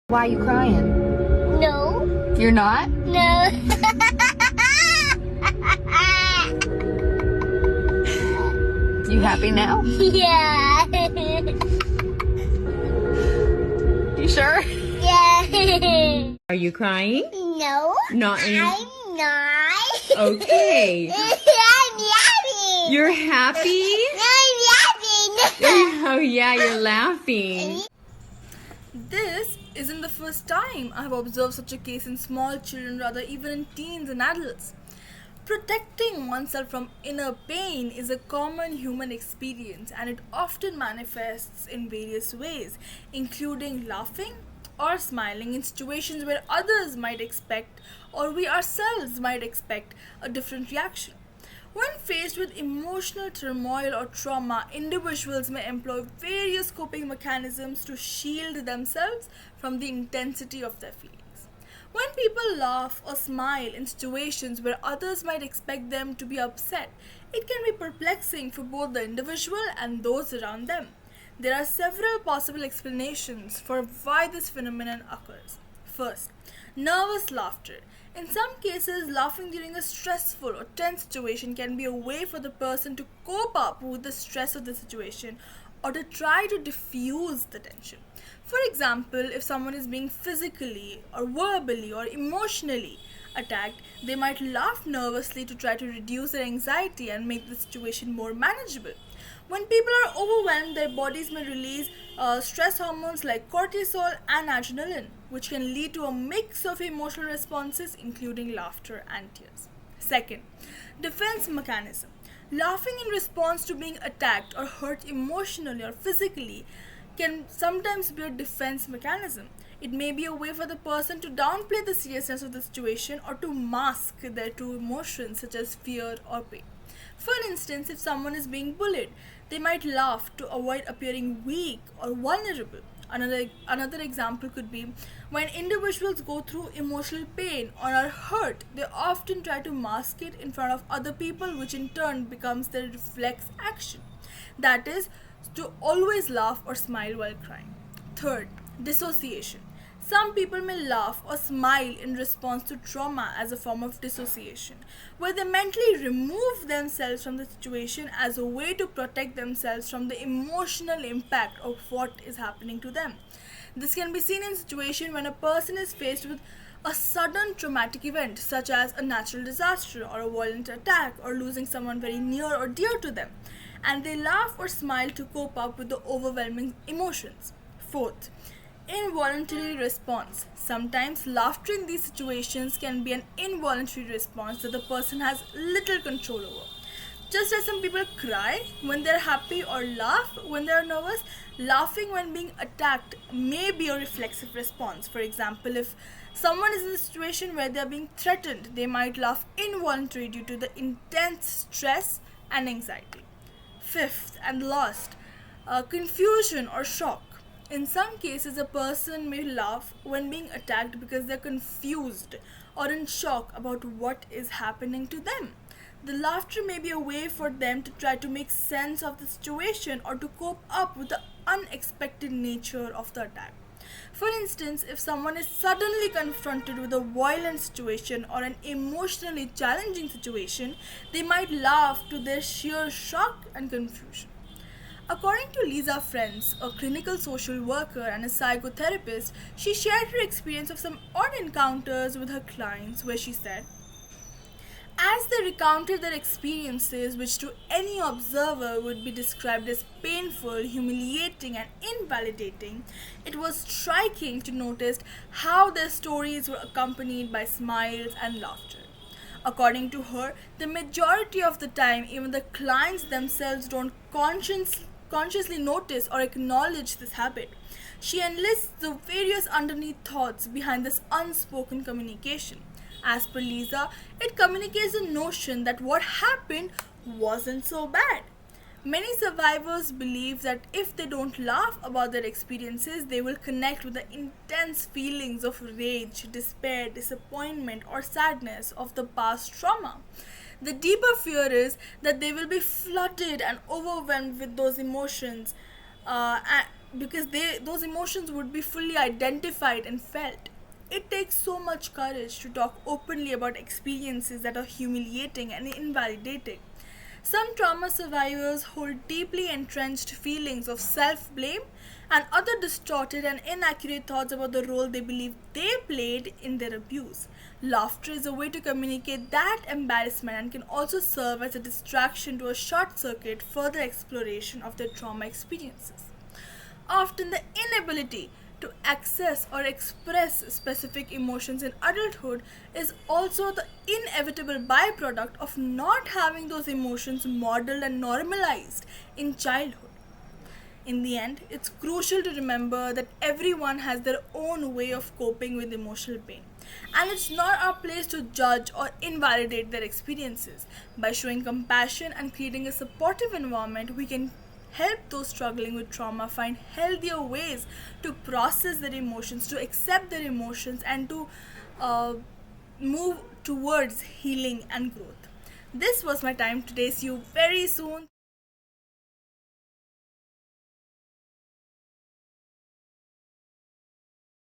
Why are you crying? No. You're not? No. You happy now? Yeah. You sure? Yeah. Are you crying? No. Not any- I'm not. Okay. I'm happy. You're happy? I'm happy. Oh yeah, you're laughing. This isn't the first time I have observed such a case in small children, rather even in teens and adults. Protecting oneself from inner pain is a common human experience, and it often manifests in various ways, including laughing or smiling in situations where others might expect or we ourselves might expect a different reaction. When faced with emotional turmoil or trauma, individuals may employ various coping mechanisms to shield themselves from the intensity of their feelings. When people laugh or smile in situations where others might expect them to be upset, it can be perplexing for both the individual and those around them. There are several possible explanations for why this phenomenon occurs. First, nervous laughter. In some cases, laughing during a stressful or tense situation can be a way for the person to cope up with the stress of the situation or to try to diffuse the tension. For example, if someone is being physically or verbally or emotionally attacked, they might laugh nervously to try to reduce their anxiety and make the situation more manageable. When people are overwhelmed, their bodies may release stress hormones like cortisol and adrenaline, which can lead to a mix of emotional responses, including laughter and tears. Second, defense mechanism. Laughing in response to being attacked or hurt emotionally or physically can sometimes be a defense mechanism. It may be a way for the person to downplay the seriousness of the situation or to mask their true emotions such as fear or pain. For instance, if someone is being bullied, they might laugh to avoid appearing weak or vulnerable. Another example could be when individuals go through emotional pain or are hurt, they often try to mask it in front of other people, which in turn becomes their reflex action. That is, to always laugh or smile while crying. Third, dissociation. Some people may laugh or smile in response to trauma as a form of dissociation, where they mentally remove themselves from the situation as a way to protect themselves from the emotional impact of what is happening to them. This can be seen in situations when a person is faced with a sudden traumatic event, such as a natural disaster or a violent attack or losing someone very near or dear to them, and they laugh or smile to cope up with the overwhelming emotions. Fourth, involuntary response. Sometimes laughter in these situations can be an involuntary response that the person has little control over. Just as some people cry when they're happy or laugh when they're nervous, laughing when being attacked may be a reflexive response. For example, if someone is in a situation where they're being threatened, they might laugh involuntarily due to the intense stress and anxiety. Fifth and last, confusion or shock. In some cases, a person may laugh when being attacked because they're confused or in shock about what is happening to them. The laughter may be a way for them to try to make sense of the situation or to cope up with the unexpected nature of the attack. For instance, if someone is suddenly confronted with a violent situation or an emotionally challenging situation, they might laugh to their sheer shock and confusion. According to Lisa Friends, a clinical social worker and a psychotherapist, she shared her experience of some odd encounters with her clients where she said, as they recounted their experiences, which to any observer would be described as painful, humiliating, and invalidating, it was striking to notice how their stories were accompanied by smiles and laughter. According to her, the majority of the time, even the clients themselves don't consciously notice or acknowledge this habit. She enlists the various underneath thoughts behind this unspoken communication. As per Lisa, it communicates the notion that what happened wasn't so bad. Many survivors believe that if they don't laugh about their experiences, they will connect with the intense feelings of rage, despair, disappointment, or sadness of the past trauma. The deeper fear is that they will be flooded and overwhelmed with those emotions because those emotions would be fully identified and felt. It takes so much courage to talk openly about experiences that are humiliating and invalidating. Some trauma survivors hold deeply entrenched feelings of self blame and other distorted and inaccurate thoughts about the role they believe they played in their abuse. Laughter is a way to communicate that embarrassment and can also serve as a distraction to a short circuit further exploration of their trauma experiences. Often, the inability to access or express specific emotions in adulthood is also the inevitable byproduct of not having those emotions modeled and normalized in childhood. In the end, it's crucial to remember that everyone has their own way of coping with emotional pain. And it's not our place to judge or invalidate their experiences. By showing compassion and creating a supportive environment, we can help those struggling with trauma find healthier ways to process their emotions, to accept their emotions, and to uh, move towards healing and growth. This was my time today. See you very soon.